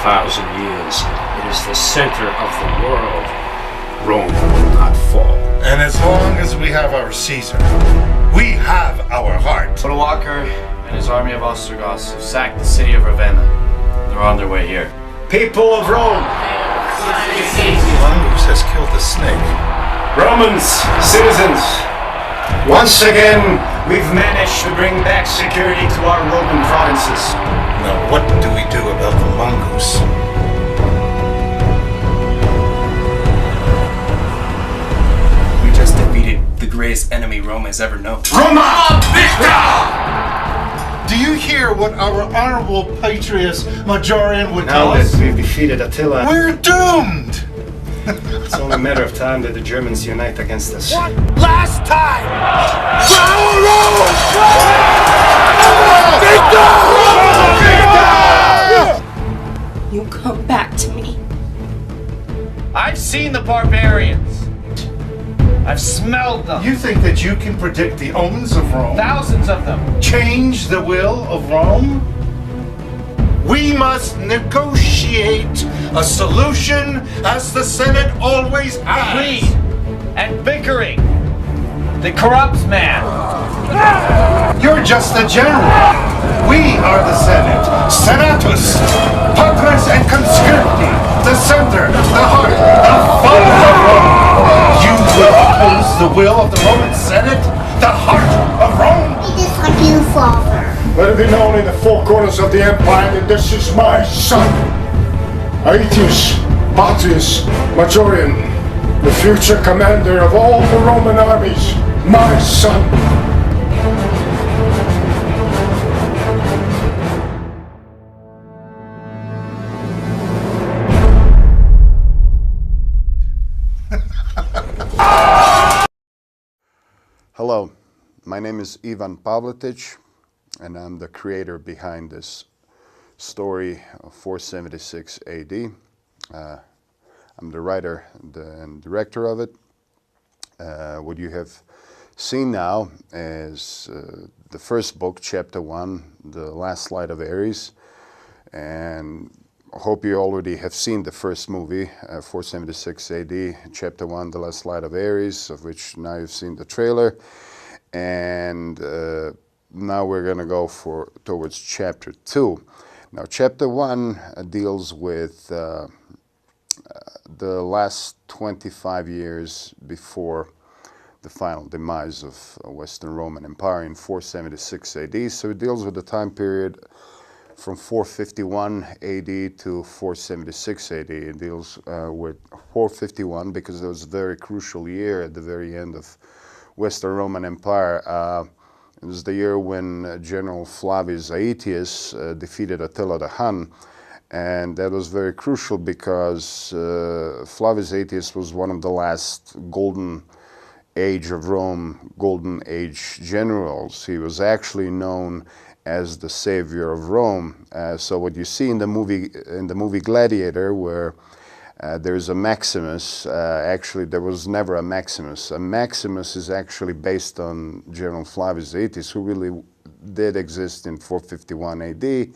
1,000 years, it is the center of the world. Rome will not fall. And as long as we have our Caesar, we have our heart. Walker and his army of Ostrogoths have sacked the city of Ravenna. They're on their way here. People of Rome! Longus has killed the snake. Romans, citizens, once again, we've managed to bring back security to our Roman provinces. Now what do we do about the mongoose? We just defeated the greatest enemy Rome has ever known. Roma! Do you hear what our honorable patriot Majorian would tell Now us? that we've defeated Attila, We're doomed! it's only a matter of time that the Germans unite against us. One last time! You come back to me. I've seen the barbarians. I've smelled them. You think that you can predict the omens of Rome? Thousands of them. Change the will of Rome? We must negotiate a solution as the Senate always has. Greed and bickering that corrupts man. You're just a general. We are the Senate. Senatus, Patres and Conscripti, the center, the heart, the funds of Rome. You will oppose the will of the Roman Senate, the heart of Rome. It is like you, father. Let it be known in the four corners of the empire that this is my son, Aetius Patrius Majorian, the future commander of all the Roman armies, my son. Hello, my name is Ivan Pavletic, and I'm the creator behind this story of 476 AD. I'm the writer and director of it. What you have seen now is the first book, chapter 1, the last light of Ares, and I hope you already have seen the first movie, 476 AD, chapter 1, the last light of Ares, of which now you've seen the trailer, and now we're going to go towards chapter 2. Now, chapter 1 deals with the last 25 years before the final demise of Western Roman Empire in 476 AD. So it deals with the time period from 451 AD to 476 AD. It deals with 451 because it was a very crucial year at the very end of Western Roman Empire. It was the year when General Flavius Aetius defeated Attila the Hun, and that was very crucial because Flavius Aetius was one of the last golden age of Rome, golden age generals. He was actually known as the savior of Rome. So what you see in the movie Gladiator, where there's a Maximus, actually there was never a Maximus. A Maximus is actually based on General Flavius Aetius, who really did exist in 451 AD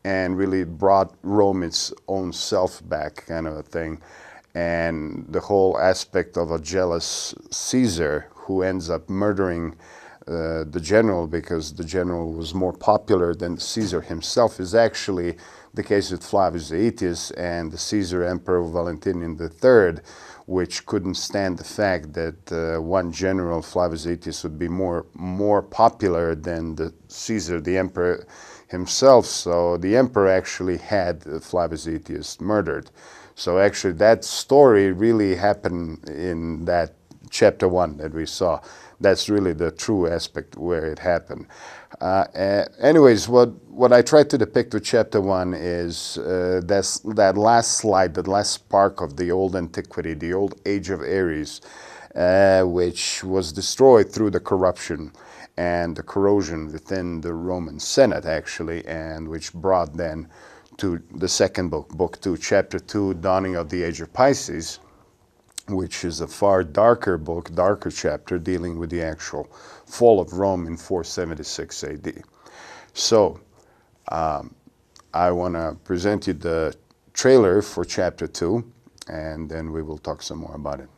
and really brought Rome its own self back, kind of a thing. And the whole aspect of a jealous Caesar who ends up murdering the general because the general was more popular than Caesar himself is actually the case with Flavius Aetius and the Caesar Emperor Valentinian III, which couldn't stand the fact that one general, Flavius Aetius, would be more popular than the Caesar, the emperor himself. So the emperor actually had Flavius Aetius murdered. So actually that story really happened in that chapter 1 that we saw. That's really the true aspect where it happened. Anyways, what I tried to depict with chapter 1 is that last slide, that last spark of the old antiquity, the old Age of Ares, which was destroyed through the corruption and the corrosion within the Roman Senate, actually, and which brought then to the second book, book 2, chapter 2, Dawning of the Age of Pisces, which is a far darker book, darker chapter, dealing with the actual fall of Rome in 476 AD. So, I want to present you the trailer for Chapter 2, and then we will talk some more about it.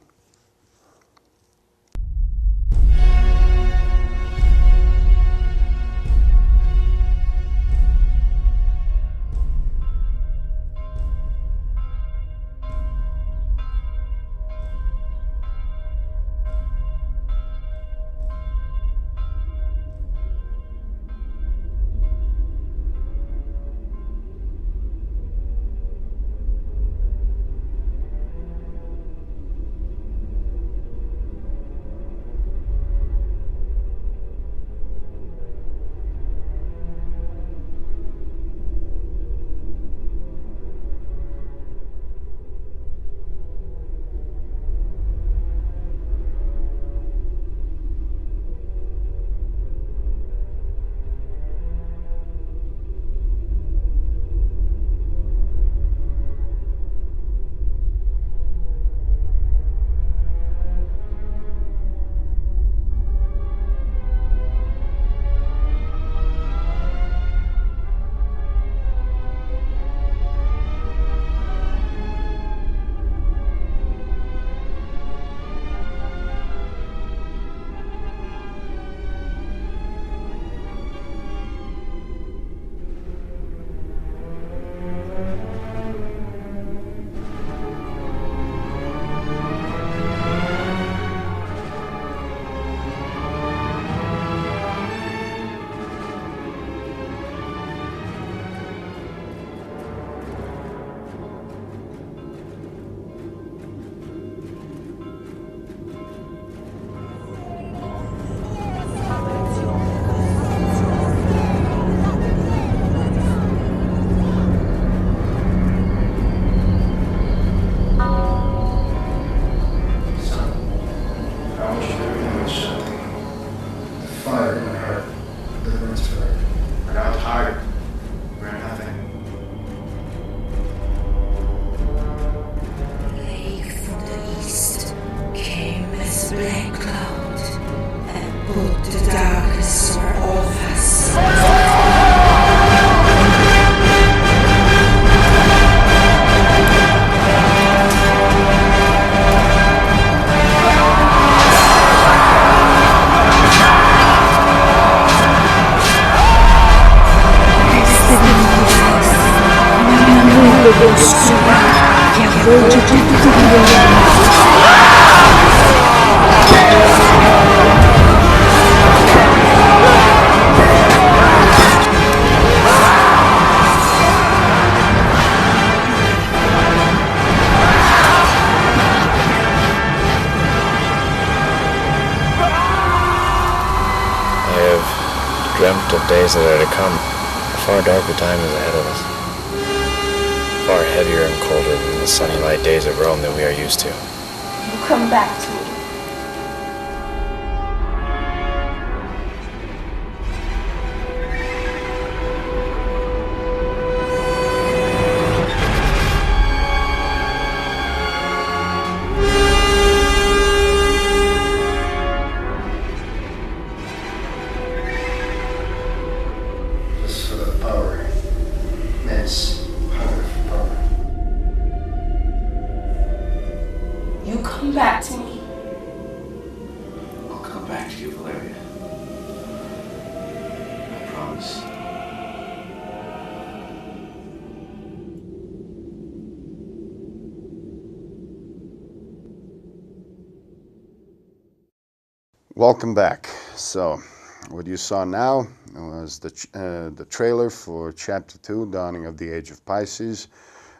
dreamt of days that are to come. A far darker time is ahead of us. Far heavier and colder than the sunny light days of Rome that we are used to. You come back to me. You come back to me. I'll come back to you, Valeria. I promise. Welcome back. So, what you saw now was the trailer for Chapter 2, Dawning of the Age of Pisces.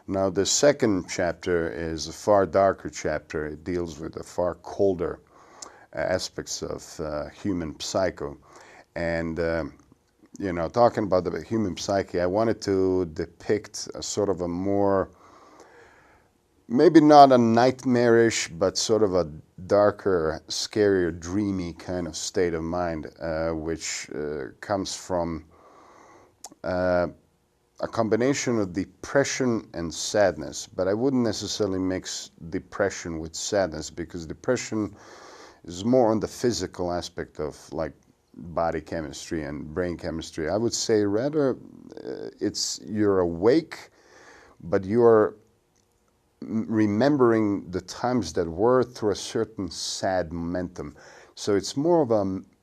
Now, the second chapter is a far darker chapter. It deals with the far colder aspects of human psyche. And, you know, talking about the human psyche, I wanted to depict a sort of a more, maybe not a nightmarish, but sort of a darker, scarier, dreamy kind of state of mind, which comes from a combination of depression and sadness. But I wouldn't necessarily mix depression with sadness, because depression is more on the physical aspect of like body chemistry and brain chemistry. I would say rather it's you're awake, but you're remembering the times that were through a certain sad momentum. So it's more of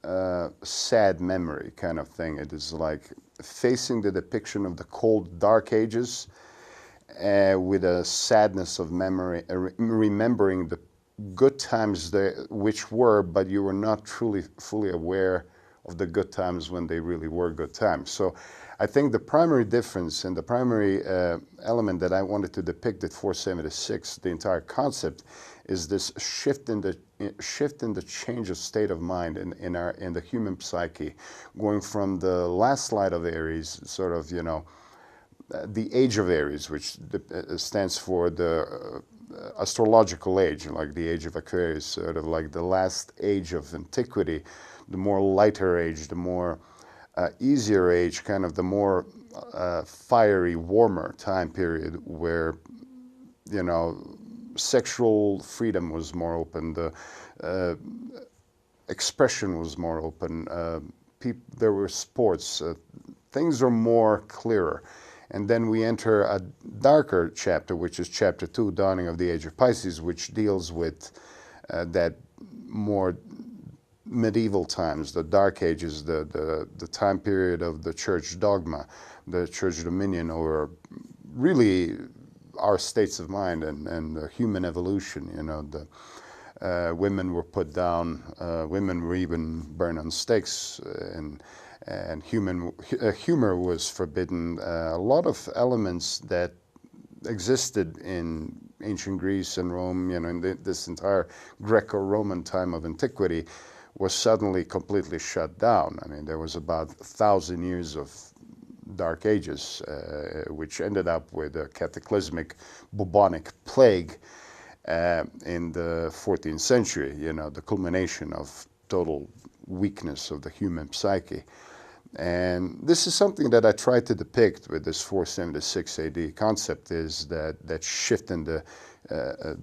a sad memory kind of thing. It is like facing the depiction of the cold, dark ages with a sadness of memory, remembering the good times which were, but you were not truly fully aware of the good times when they really were good times. So I think the primary difference and the primary element that I wanted to depict at 476, the entire concept, is this shift in the change of state of mind in the human psyche, going from the last slide of Aries, sort of, you know, the age of Aries, which stands for the astrological age, like the age of Aquarius, sort of like the last age of antiquity, the more lighter age, the more easier age, kind of the more fiery, warmer time period where, you know, sexual freedom was more open, the expression was more open, there were sports, things are more clearer. And then we enter a darker chapter, which is chapter 2, Dawning of the Age of Pisces, which deals with that more medieval times, the Dark Ages, the time period of the church dogma, the church dominion over really our states of mind and the human evolution. You know, the women were put down, women were even burned on stakes, and humor was forbidden. A lot of elements that existed in ancient Greece and Rome, you know, in this entire Greco-Roman time of antiquity, was suddenly completely shut down. I mean, there was about 1,000 years of Dark Ages, which ended up with a cataclysmic bubonic plague in the 14th century, you know, the culmination of total weakness of the human psyche. And this is something that I try to depict with this 476 AD concept, is that shift in the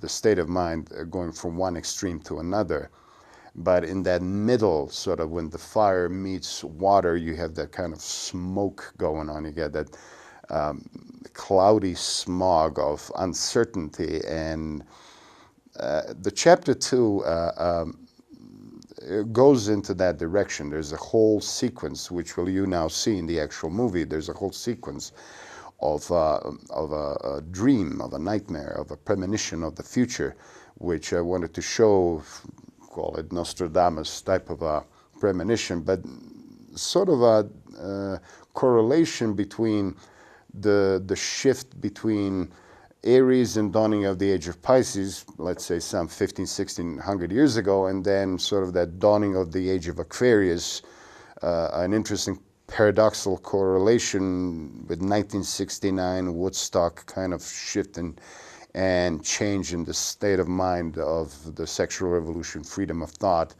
state of mind going from one extreme to another. But in that middle, sort of when the fire meets water, you have that kind of smoke going on. You get that cloudy smog of uncertainty. And the chapter 2 goes into that direction. There's a whole sequence, which will you now see in the actual movie. There's a whole sequence of a dream, of a nightmare, of a premonition of the future, which I wanted to show, call it Nostradamus type of a premonition, but sort of a correlation between the shift between Aries and dawning of the age of Pisces, let's say some 1600 years ago, and then sort of that dawning of the age of Aquarius, an interesting paradoxical correlation with 1969 Woodstock kind of shift and change in the state of mind of the sexual revolution, freedom of thought,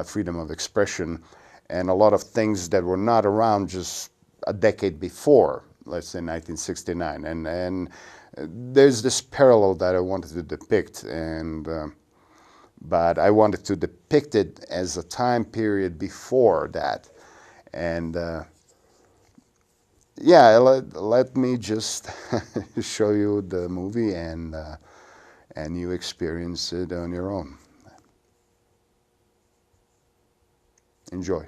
freedom of expression, and a lot of things that were not around just a decade before, let's say 1969. And there's this parallel that I wanted to depict, but I wanted to depict it as a time period before that. And yeah, let me just show you the movie, and you experience it on your own. Enjoy.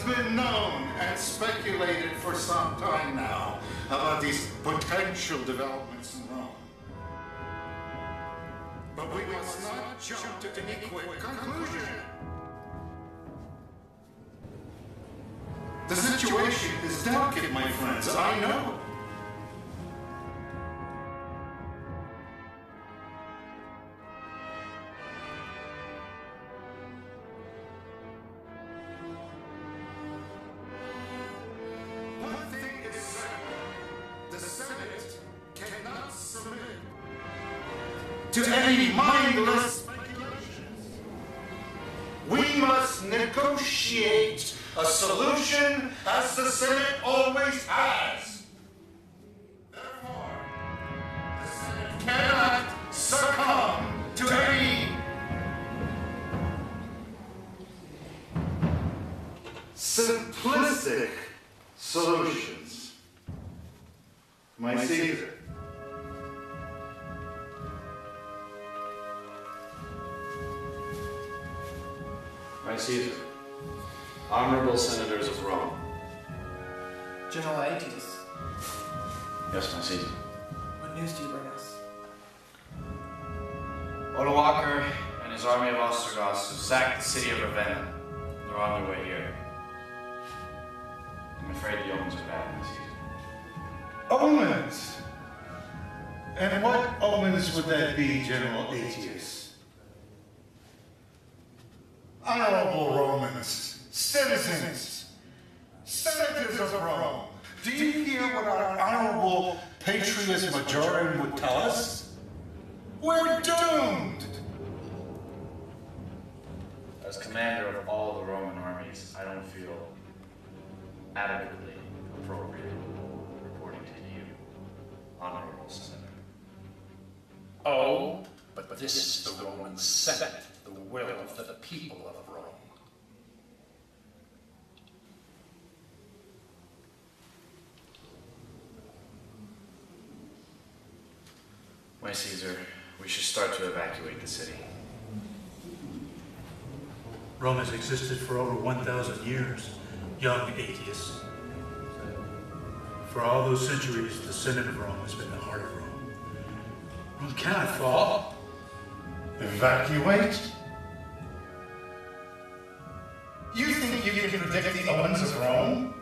been known and speculated for some time now about these potential developments in Rome. But we must not jump to any quick conclusion. The situation is delicate, my friends, I know. One thing is certain. The Senate cannot submit to any mindless speculations. We must negotiate a solution as the Senate always has. Therefore, the Senate cannot succumb to any simplistic solutions. My Caesar. My Caesar, honorable senators of Rome. General Aetius, Yes, my Caesar. what news do you bring us? Odoacer and his army of Ostrogoths have sacked the city of Ravenna. They're on their way here. I'm afraid the omens are bad, my Caesar. Omens? And what omens would that be, General Aetius? Honorable Romans, citizens, senators of Rome, do you hear what our honorable Patrius Majorum would tell us? We're doomed! As commander of all the Roman armies, I don't feel adequately appropriate reporting to you, honorable senator. Oh, but this is the Roman Senate, the will of the people of Rome. My Caesar, we should start to evacuate the city. Rome has existed for over 1,000 years, young Aetius. For all those centuries, the Senate of Rome has been the heart of Rome. Rome cannot fall. Evacuate? You think you can predict the omens of Rome?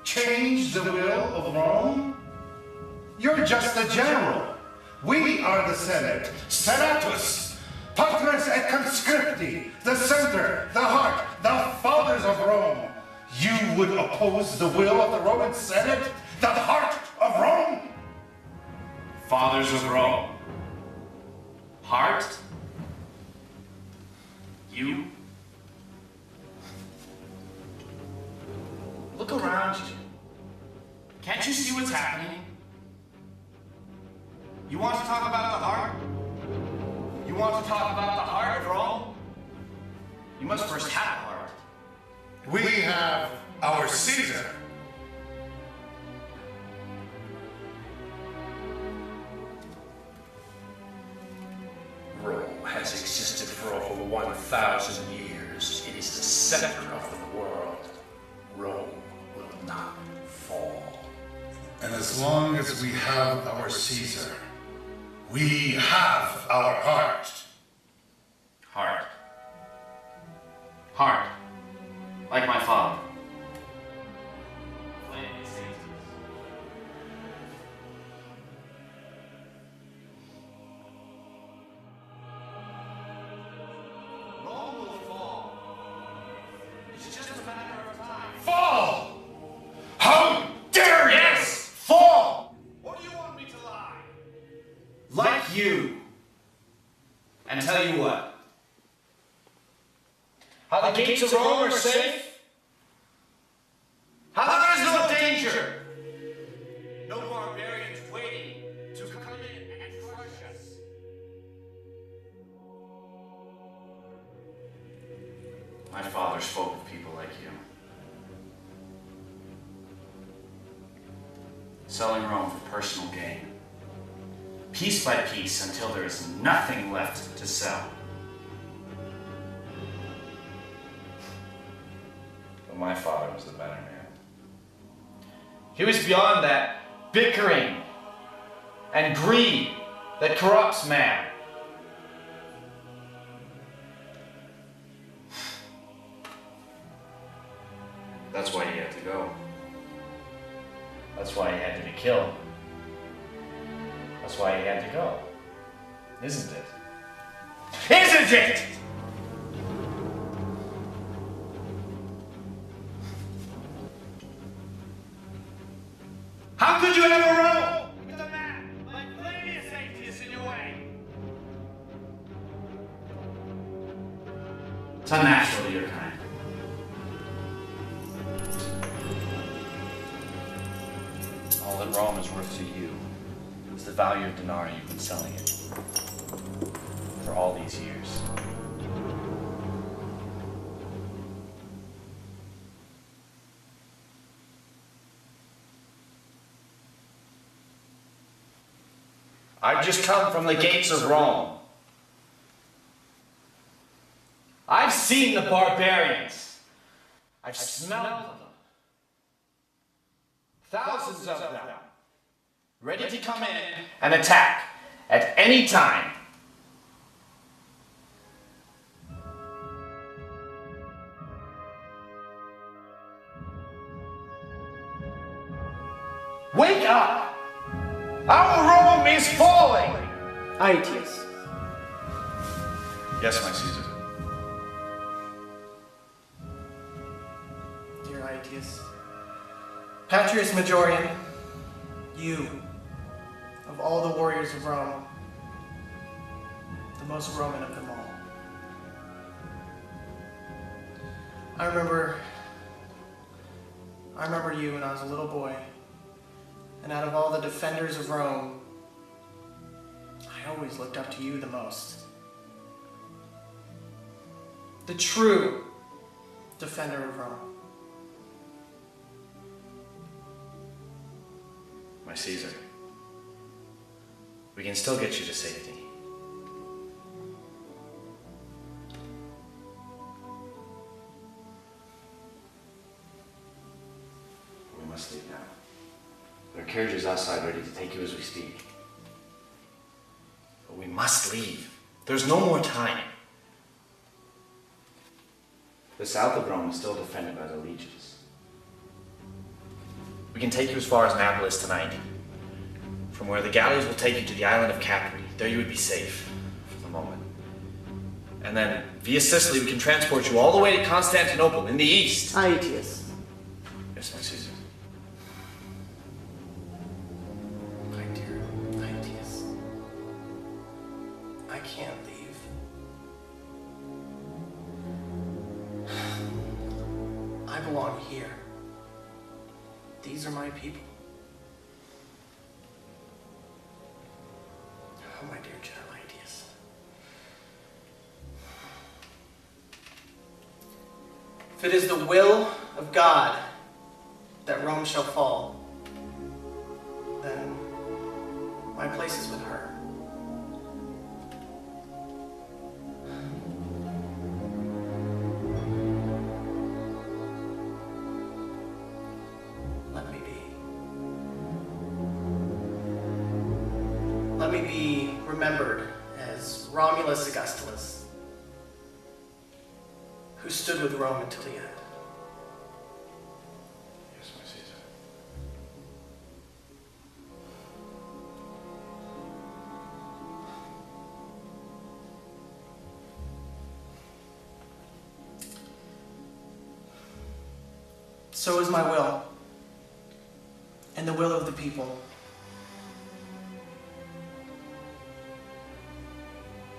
Change the will of Rome? You're just a general. We are the Senate, Senatus, Patres et Conscripti, the center, the heart, the fathers of Rome. You would oppose the will of the Roman Senate, the heart of Rome? Fathers of Rome. Heart? You? Look around you. Can't you see what's happening? You want to talk about the heart? You want to talk about the heart of Rome? You must first have a heart. We have our Caesar. Rome has existed for over 1,000 years. It is the center of the world. Rome will not fall. And as long as we have our Caesar, we have our heart. Heart. Heart. Like my father. Rome will fall. It's just a matter of time. Fall! How dare you! Yes! Fall! Or do you want me to lie? Like you. And tell you what? How the gates of Rome are safe? How there is no danger? No barbarians waiting to come in and crush us. My father spoke of people like you. Selling Rome for personal gain. Piece by piece until there is nothing left to sell. But my father was He was beyond that bickering and greed that corrupts man. That's why he had to go. That's why he had to be killed. That's why he had to go. Isn't it? Isn't it? How could you ever roll with a man like Flavius Aetius in your way? It's unnatural to your kind. All that Rome is worth to you is the value of denarii you've been selling it for all these years. I've just come from the gates of Rome. I've seen the barbarians. I've smelled them. Thousands of them. Ready to come in and attack at any time. Wake up! Our Rome is falling! Aetius. Yes, my Caesar. Dear Aetius. Patrius Majorian, you, of all the warriors of Rome, the most Roman of them all. I remember you when I was a little boy, and out of all the defenders of Rome, I always looked up to you the most. The true defender of Rome. My Caesar, we can still get you to safety. We must leave now. There are carriages outside ready to take you as we speak. But we must leave. There's no more time. The south of Rome is still defended by the legions. We can take you as far as Napolis tonight, from where the galleys will take you to the island of Capri. There you would be safe for the moment. And then, via Sicily, we can transport you all the way to Constantinople in the east. Aetius. Yes, my Caesar. My dear Aetius, I can't leave. I belong here. These are my people. Oh, my dear General Aetius. If it is the will of God that Rome shall fall, then my place is with her. Let me be remembered as Romulus Augustulus, who stood with Rome until the end. Yes, my Caesar. So is my will, and the will of the people.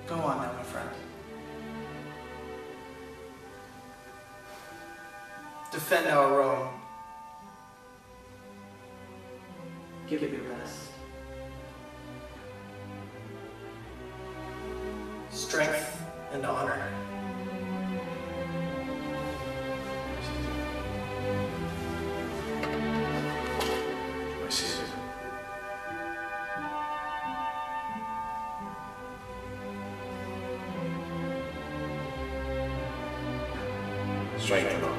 Go on now, my friend. Defend our Rome. Give it your rest. Strength and honor. My Caesar. Strength and honor.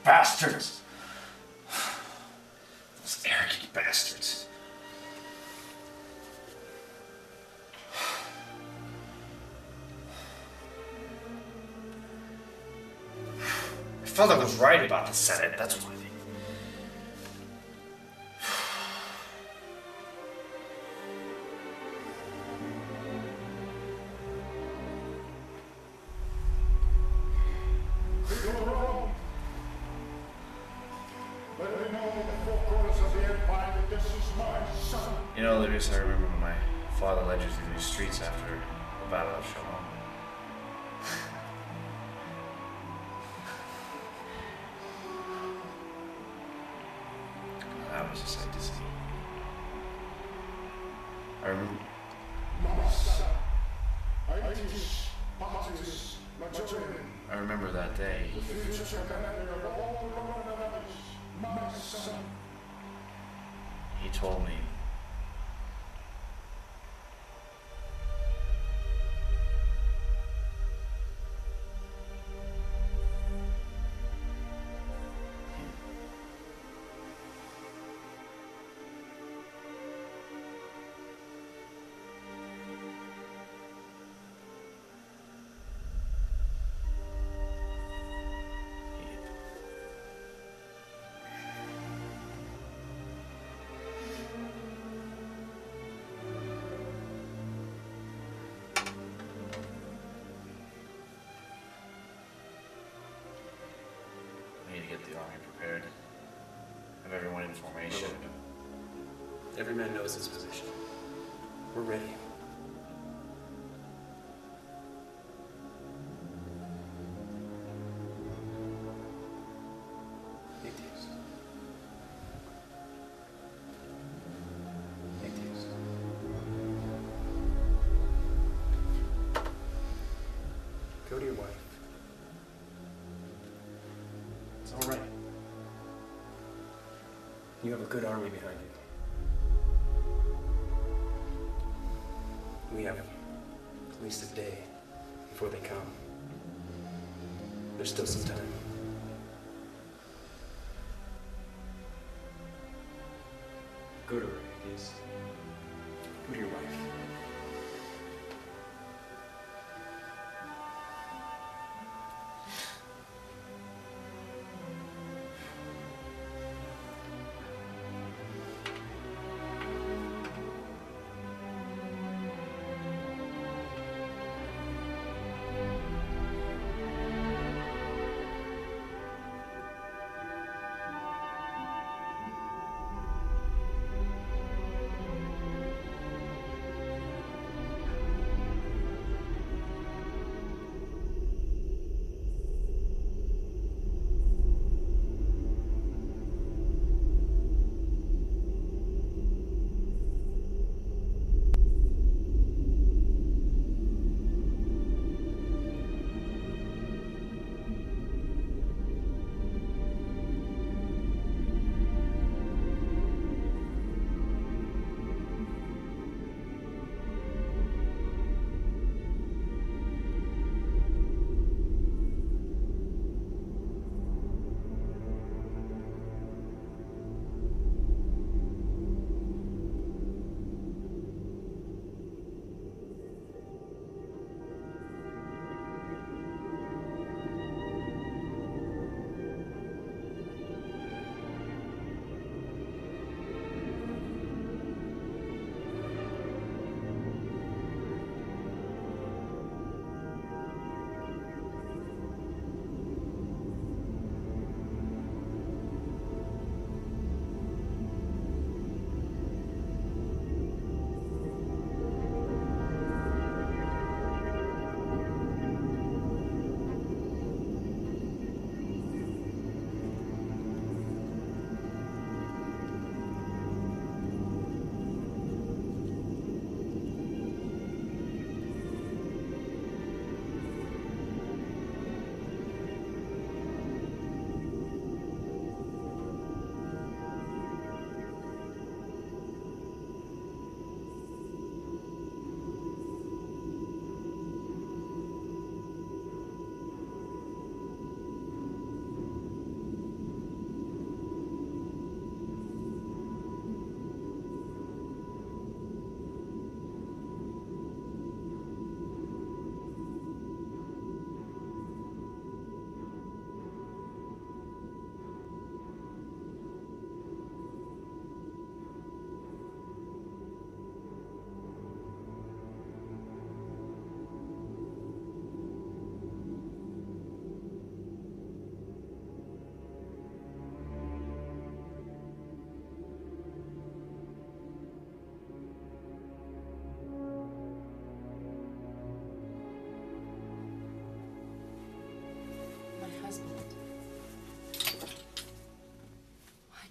bastards! Those arrogant bastards. I felt I was right about the Senate, that's what I think. You know, Lucius, I remember when my father led you through these streets after the Battle of Shalom. That was a sight to see. I remember. I remember that day. He told me. We need to get the army prepared. Have everyone in formation. Every man knows his position. We're ready. Atheist. Atheist. Go to your wife. It's all right. You have a good army behind you. We have at least a day before they come. There's still some time. Go to her, Atheist. Go to your wife.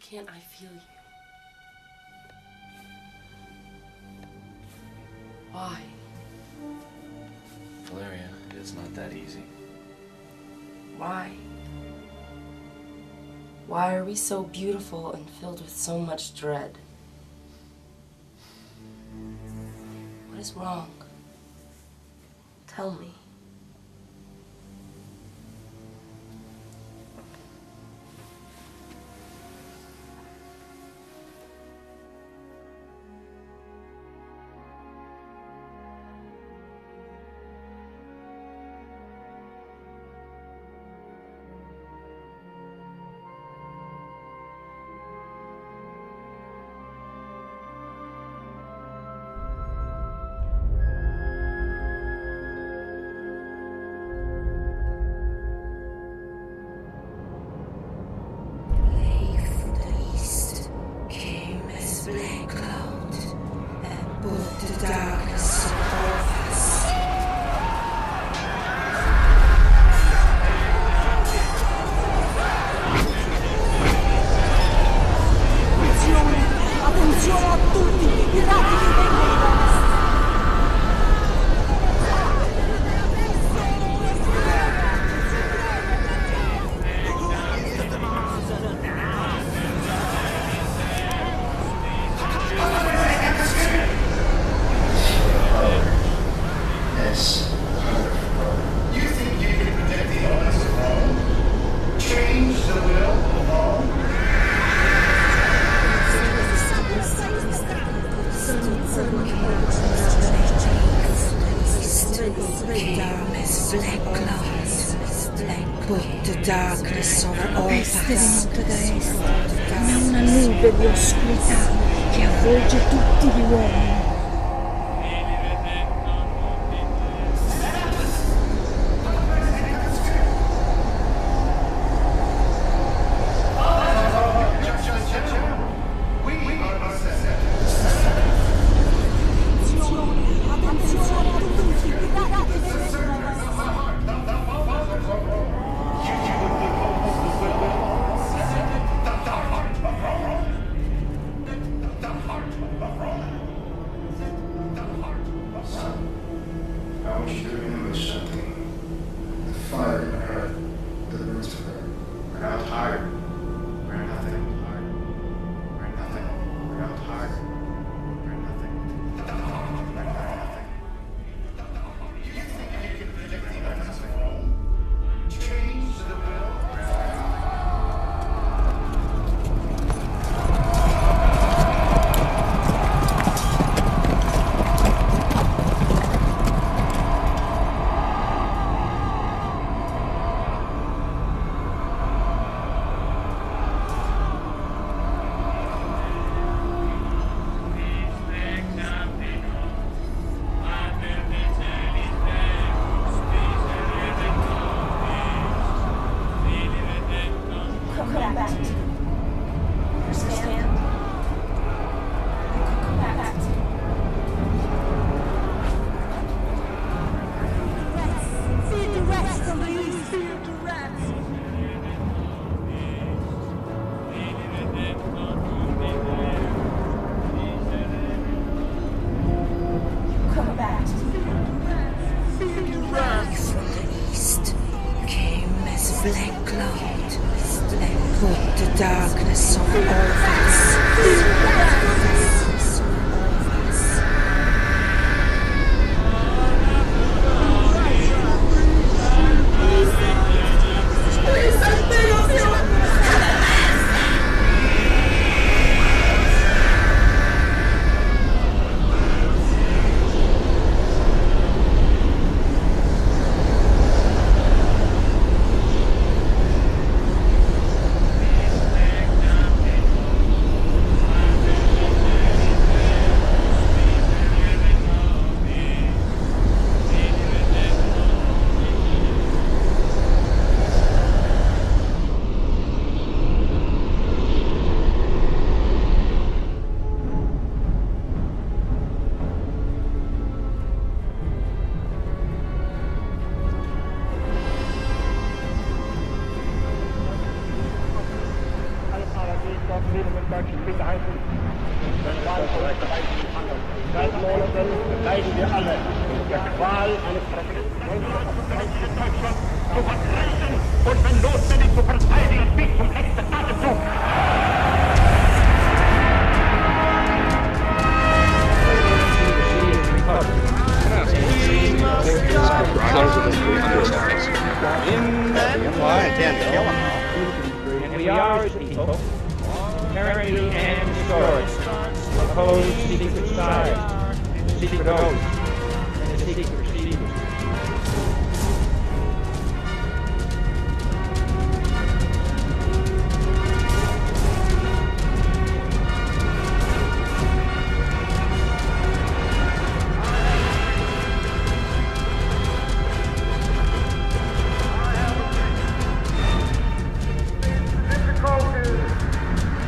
can't I feel you? Why? Valeria, it's not that easy. Why? Why are we so beautiful and filled with so much dread? What is wrong? Tell me. Darkness over all past. Come una nube di oscurità che avvolge tutti gli uomini. Frieden und deutschen Sicherheit. Denn Wahl und Handel. Seit Monaten leiden wir alle unter der Qual eines Deutschland zu verbrechen und wenn notwendig zu verteidigen bis zum letzten Atemzug. And we are a people, apparently and historically, opposed to secret society, secret oaths, and secret procedures.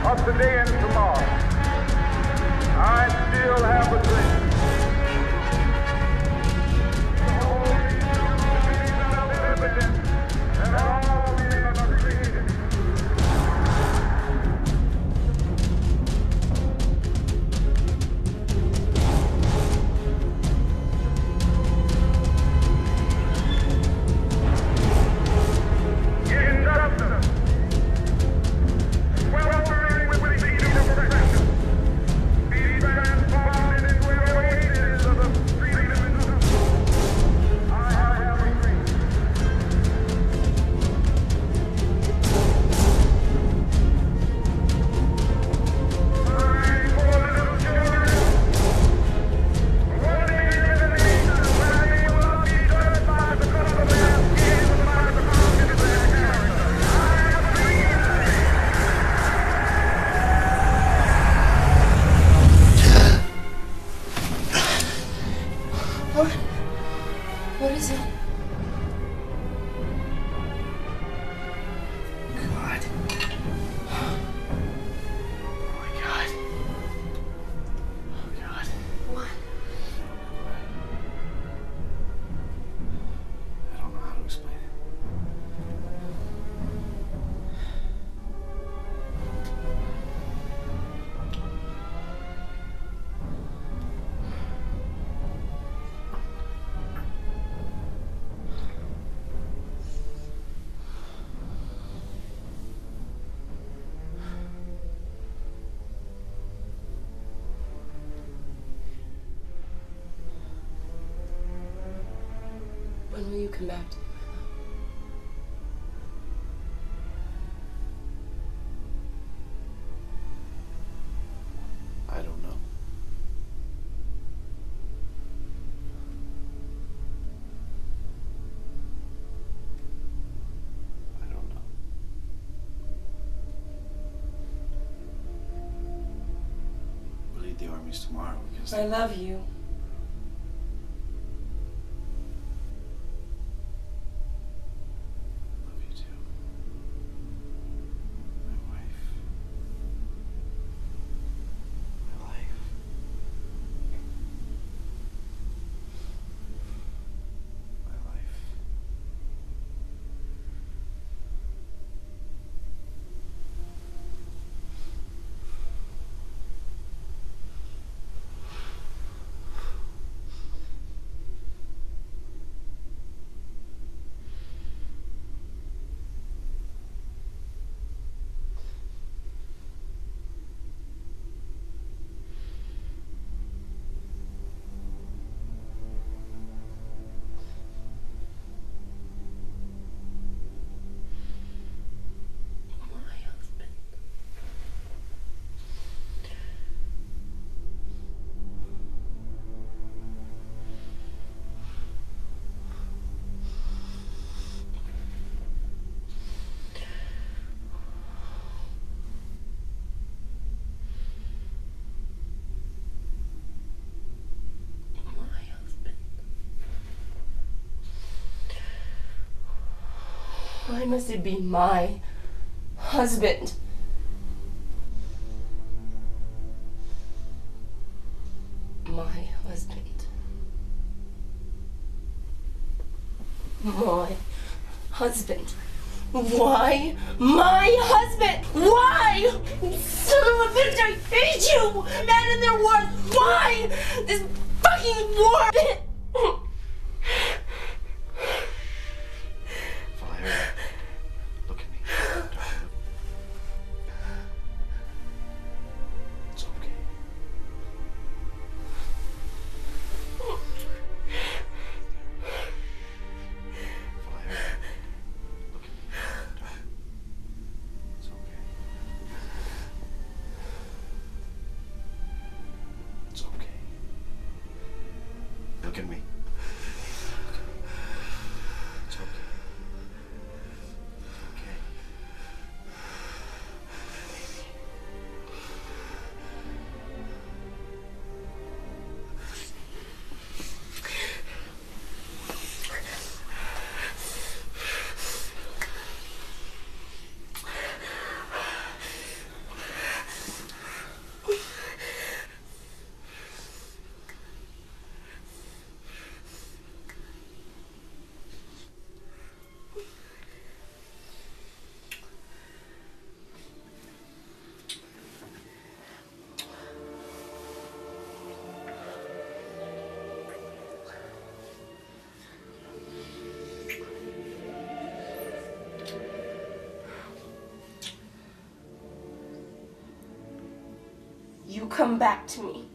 Of today and tomorrow, I still have a dream. And all men are created. Injustice. What is it? God. Oh my God. Oh God. What? I don't know how to explain it. When will you come back to me, I don't know. I don't know. We'll lead the armies tomorrow because I love you. love you too. My wife. My life. My life. Why must it be my husband? My husband. My husband. Why? My husband! Why? Son of a bitch, I hate you! Men and their wars! Why? This fucking war! Valeria, look at me. Darling. It's okay. Valeria, look at me. Darling. It's okay. It's okay. Look at me. It's okay. Okay. You come back to me.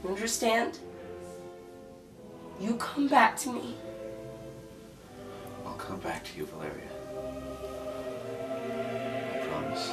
Understand? You come back to me. I'll come back to you, Valeria. I promise.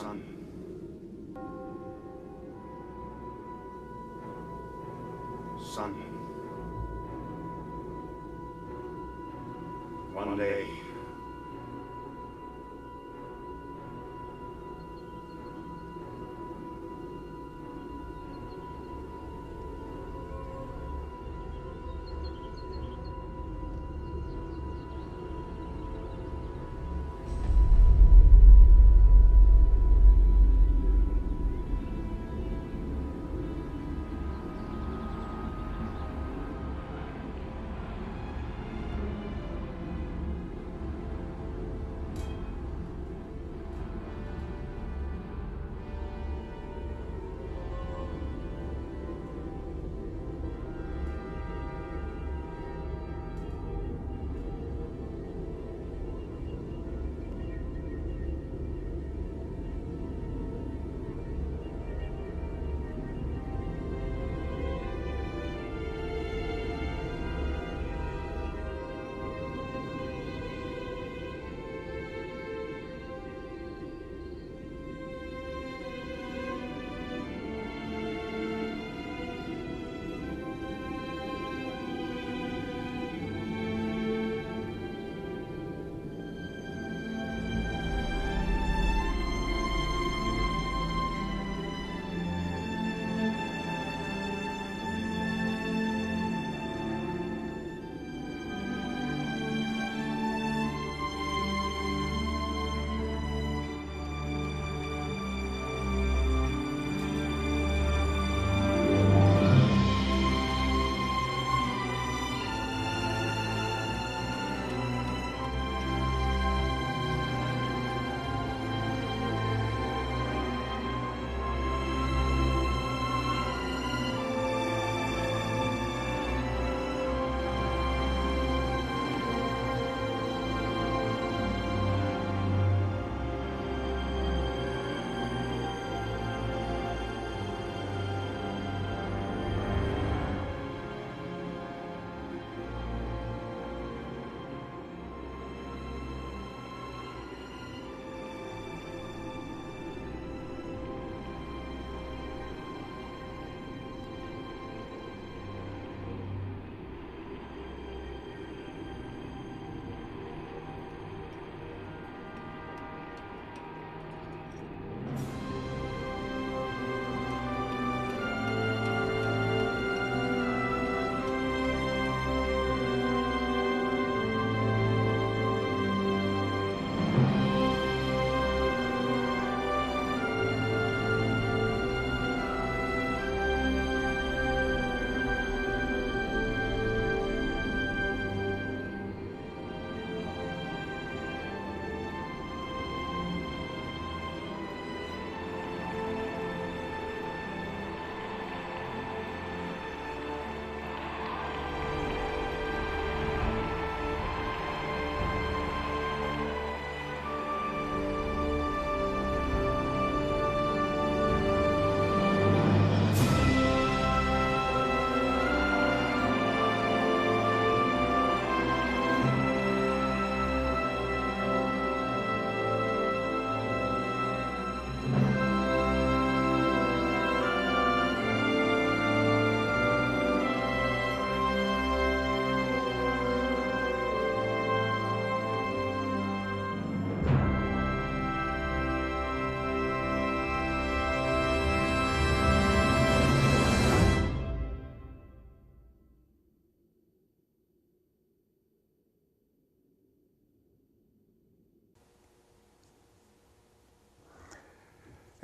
Son. Son. One day,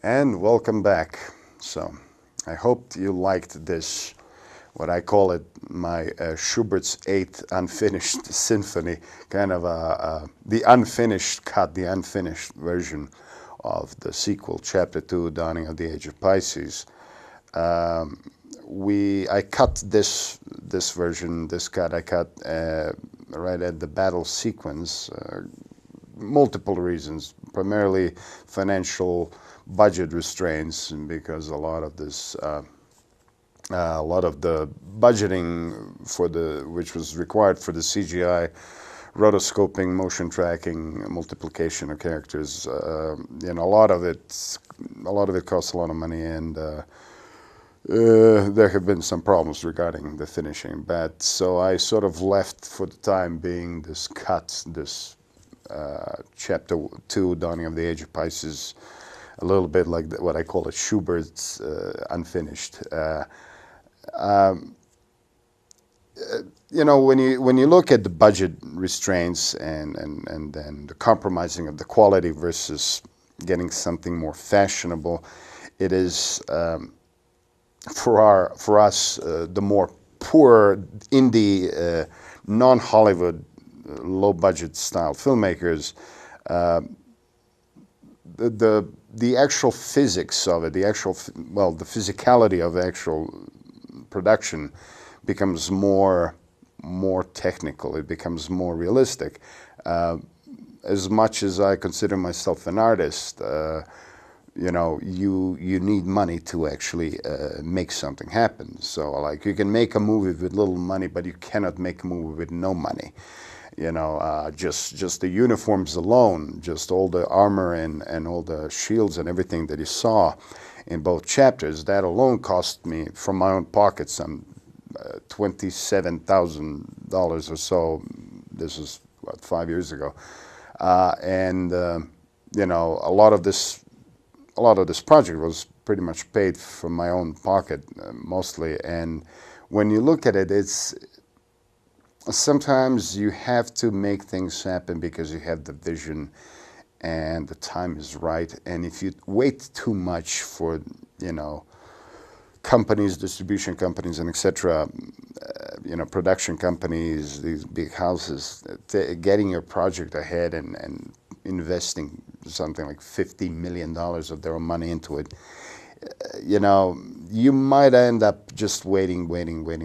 And welcome back. So I hope you liked this, what I call it, my Schubert's Eighth Unfinished Symphony, kind of the unfinished cut, the unfinished version of the sequel, Chapter 2, Dawning of the Age of Pisces. I cut this version, this cut I cut right at the battle sequence. Multiple reasons, primarily financial budget restraints, because a lot of this, a lot of the budgeting for which was required for the CGI rotoscoping, motion tracking, multiplication of characters. You know, a lot of it costs a lot of money, and there have been some problems regarding the finishing. But so I sort of left for the time being this chapter 2, Dawning of the Age of Pisces, a little bit like what I call a Schubert's unfinished. You know, when you look at the budget restraints and then the compromising of the quality versus getting something more fashionable, it is for us the more poor indie, non-Hollywood, low-budget style filmmakers. The actual physics of it, the physicality of the actual production becomes more technical. It becomes more realistic. As much as I consider myself an artist, you know, you need money to actually make something happen. So, like, you can make a movie with little money, but you cannot make a movie with no money. You know, just the uniforms alone, just all the armor and all the shields and everything that you saw in both chapters, that alone cost me, from my own pocket, some $27,000 or so. This is, what, 5 years ago. You know, a lot of this project was pretty much paid from my own pocket, mostly. And when you look at it, it's sometimes you have to make things happen because you have the vision and the time is right. And if you wait too much for, you know, companies, distribution companies, and etc., you know, production companies, these big houses, getting your project ahead and investing something like $50 million of their own money into it, you know, you might end up just waiting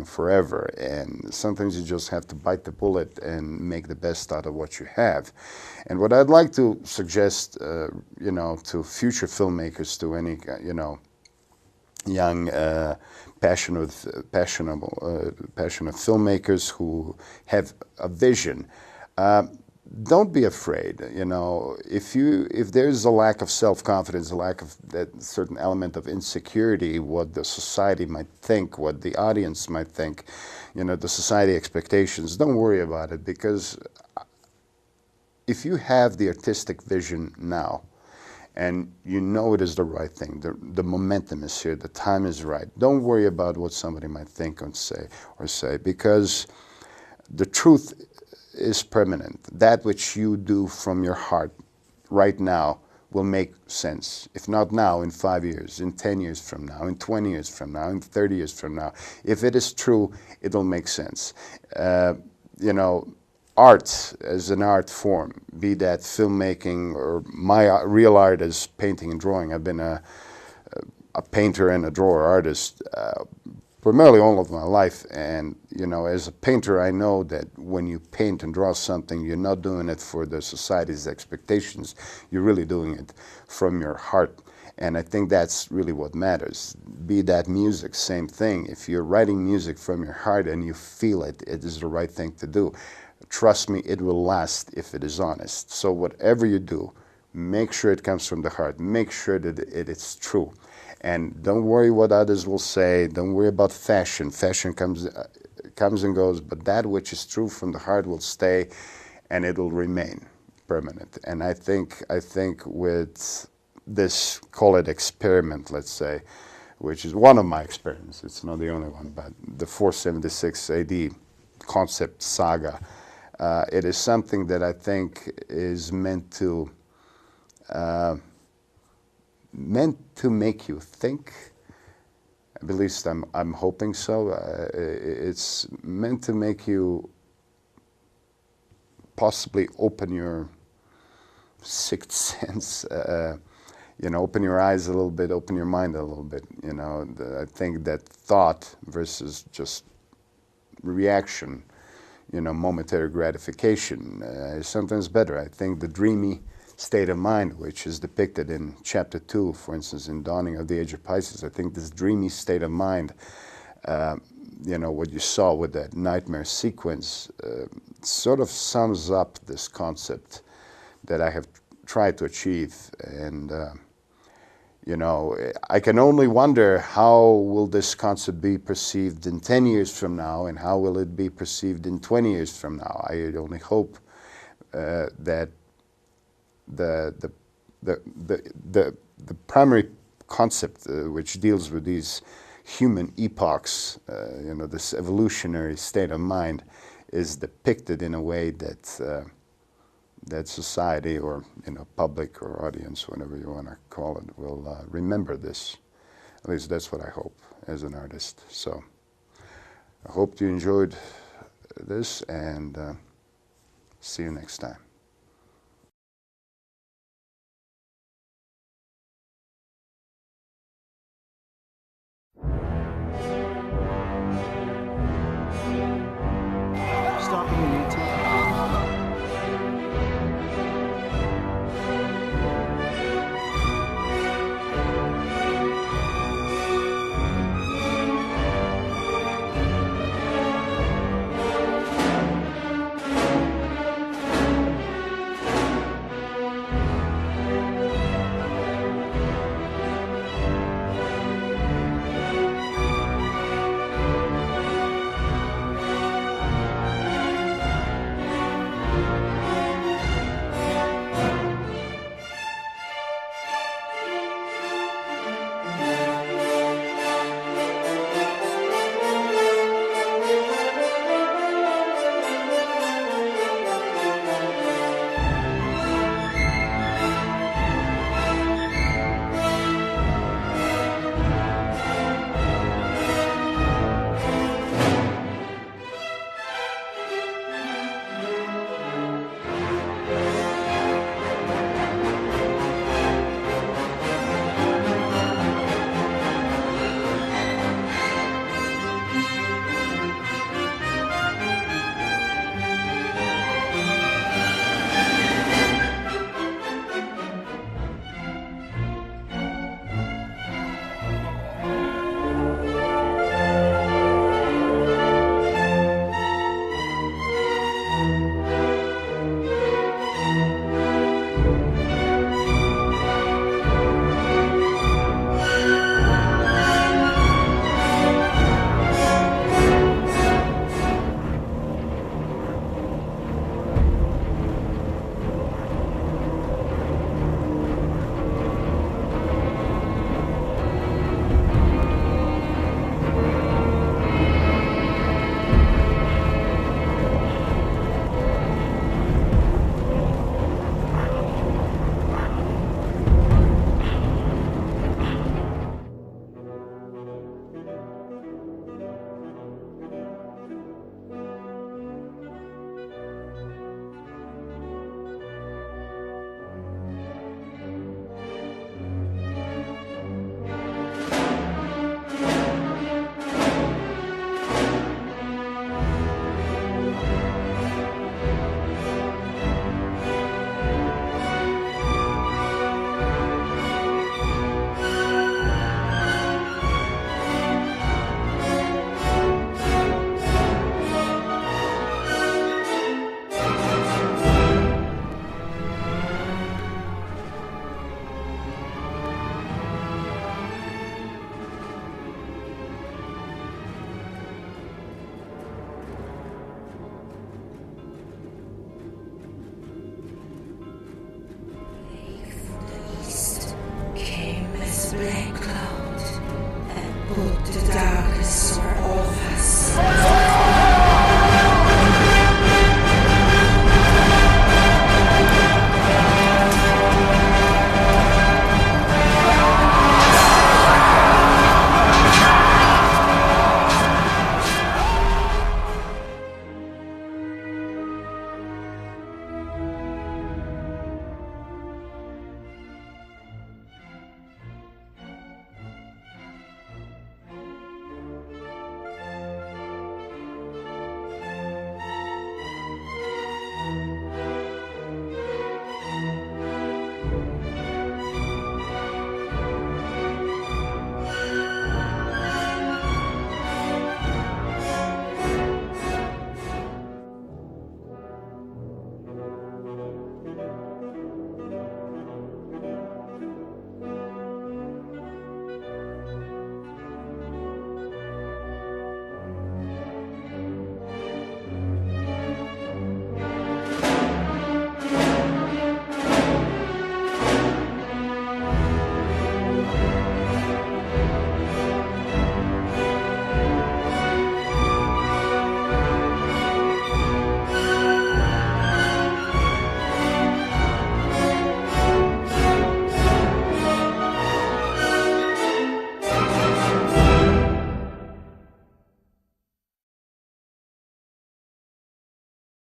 forever. And sometimes you just have to bite the bullet and make the best out of what you have. And what I'd like to suggest, you know, to future filmmakers, to any, you know, young, passionate filmmakers who have a vision, don't be afraid. You know, if there's a lack of self-confidence, a lack of that certain element of insecurity, what the society might think, what the audience might think, you know, the society expectations, don't worry about it, because if you have the artistic vision now, and you know it is the right thing, the momentum is here, the time is right, don't worry about what somebody might think or say, because the truth is permanent. That which you do from your heart right now will make sense. If not now, in 5 years, in 10 years from now, in 20 years from now, in 30 years from now. If it is true, it'll make sense. You know, art as an art form, be that filmmaking or my real art is painting and drawing. I've been a painter and a drawer artist primarily all of my life, and you know, as a painter, I know that when you paint and draw something, you're not doing it for the society's expectations. You're really doing it from your heart, and I think that's really what matters. Be that music, same thing. If you're writing music from your heart and you feel it, it is the right thing to do. Trust me, it will last if it is honest. So whatever you do, make sure it comes from the heart. Make sure that it is true. And don't worry what others will say. Don't worry about fashion. Fashion comes and goes, but that which is true from the heart will stay, and it'll remain permanent. And I think with this, call it experiment, let's say, which is one of my experiments, it's not the only one, but the 476 AD concept Saga, it is something that I think is meant to make you think. At least I'm hoping so. It's meant to make you possibly open your sixth sense, you know, open your eyes a little bit, open your mind a little bit. You know, I think that thought versus just reaction, you know, momentary gratification is sometimes better. I think the dreamy state of mind, which is depicted in chapter 2, for instance, in Dawning of the Age of Pisces, I think this dreamy state of mind you know, what you saw with that nightmare sequence sort of sums up this concept that I have tried to achieve. And you know, I can only wonder how will this concept be perceived in 10 years from now, and how will it be perceived in 20 years from now. I only hope that the primary concept which deals with these human epochs, you know, this evolutionary state of mind, is depicted in a way that that society, or you know, public or audience, whatever you want to call it, will remember this. At least that's what I hope as an artist. So I hope you enjoyed this, and see you next time.